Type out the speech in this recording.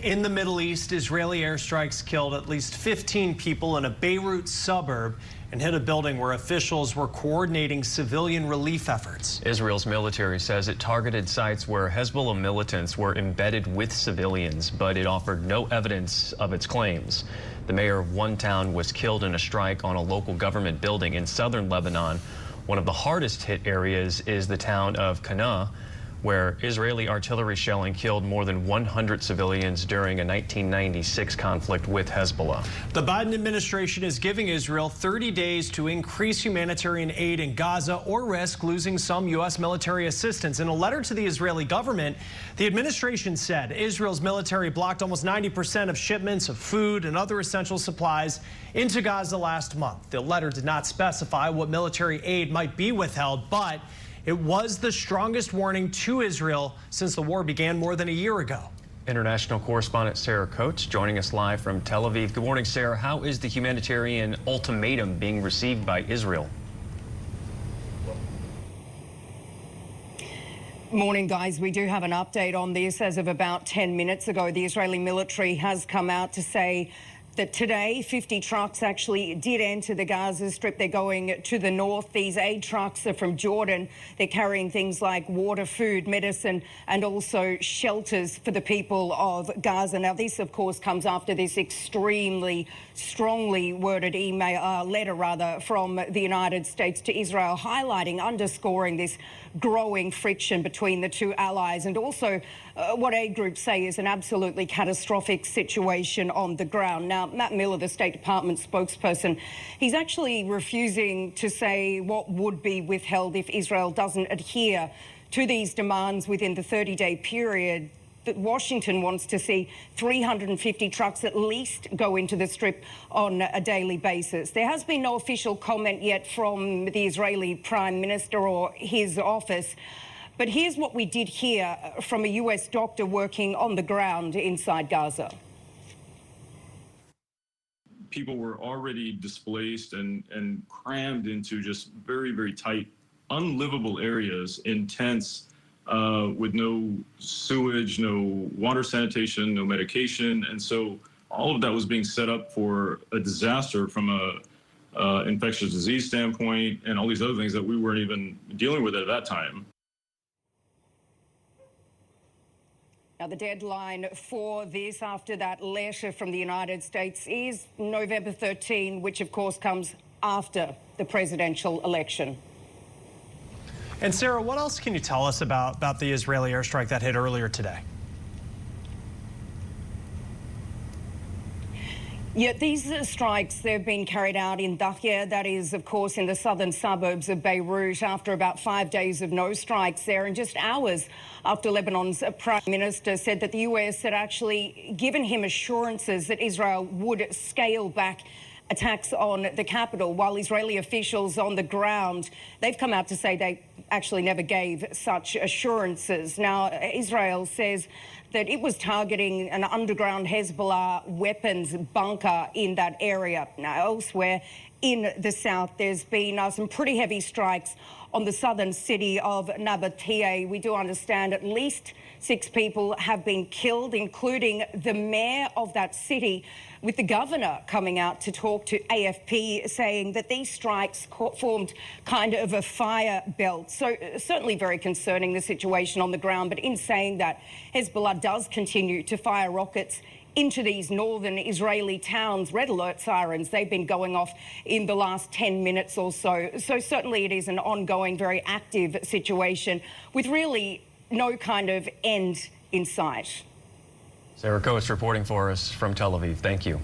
In the Middle East, Israeli airstrikes killed at least 15 people in a Beirut suburb and hit a building where officials were coordinating civilian relief efforts. Israel's military says it targeted sites where Hezbollah militants were embedded with civilians, but it offered no evidence of its claims. The mayor of one town was killed in a strike on a local government building in southern Lebanon. One of the hardest hit areas is the town of Qana, where Israeli artillery shelling killed more than 100 civilians during a 1996 conflict with Hezbollah. The Biden administration is giving Israel 30 days to increase humanitarian aid in Gaza or risk losing some U.S. military assistance. In a letter to the Israeli government, the administration said Israel's military blocked almost 90% of shipments of food and other essential supplies into Gaza last month. The letter did not specify what military aid might be withheld, but it was the strongest warning to Israel since the war began more than a year ago. International correspondent Sarah Coates joining us live from Tel Aviv. Good morning, Sarah. How is the humanitarian ultimatum being received by Israel? Morning, guys. We do have an update on this. As of about 10 minutes ago, the Israeli military has come out to say that today 50 trucks actually did enter the Gaza Strip. They're going to the north. These aid trucks are from Jordan. They're carrying things like water, food, medicine, and also shelters for the people of Gaza. Now, this, of course, comes after this extremely strongly worded letter from the United States to Israel, highlighting, underscoring this growing friction between the two allies, and also what aid groups say is an absolutely catastrophic situation on the ground. Now, Matt Miller, the State Department spokesperson, he's actually refusing to say what would be withheld if Israel doesn't adhere to these demands within the 30-day period. That Washington wants to see 350 trucks at least go into the Strip on a daily basis. There has been no official comment yet from the Israeli Prime Minister or his office. But here's what we did hear from a US doctor working on the ground inside Gaza. People were already displaced and crammed into just very, very tight, unlivable areas in tents with no sewage, no water sanitation, no medication. And so all of that was being set up for a disaster from a infectious disease standpoint and all these other things that we weren't even dealing with at that time. Now, the deadline for this after that letter from the United States is November 13, which, of course, comes after the presidential election. And Sarah, what else can you tell us about the Israeli airstrike that hit earlier today? Yeah, these strikes, they've been carried out in Dahya, that is, of course, in the southern suburbs of Beirut, after about 5 days of no strikes there, and just hours after Lebanon's Prime Minister said that the US had actually given him assurances that Israel would scale back attacks on the capital, while Israeli officials on the ground, they've come out to say they actually never gave such assurances. Now, Israel says that it was targeting an underground Hezbollah weapons bunker in that area. Now, elsewhere in the south, there's been some pretty heavy strikes on the southern city of Nabatea. We do understand at least 6 people have been killed, including the mayor of that city, with the governor coming out to talk to AFP, saying that these strikes formed kind of a fire belt. So certainly very concerning, the situation on the ground. But in saying that, Hezbollah does continue to fire rockets into these northern Israeli towns. Red alert sirens, they've been going off in the last 10 minutes or so. So certainly it is an ongoing, very active situation with really no kind of end in sight. Sarah Coates reporting for us from Tel Aviv. Thank you.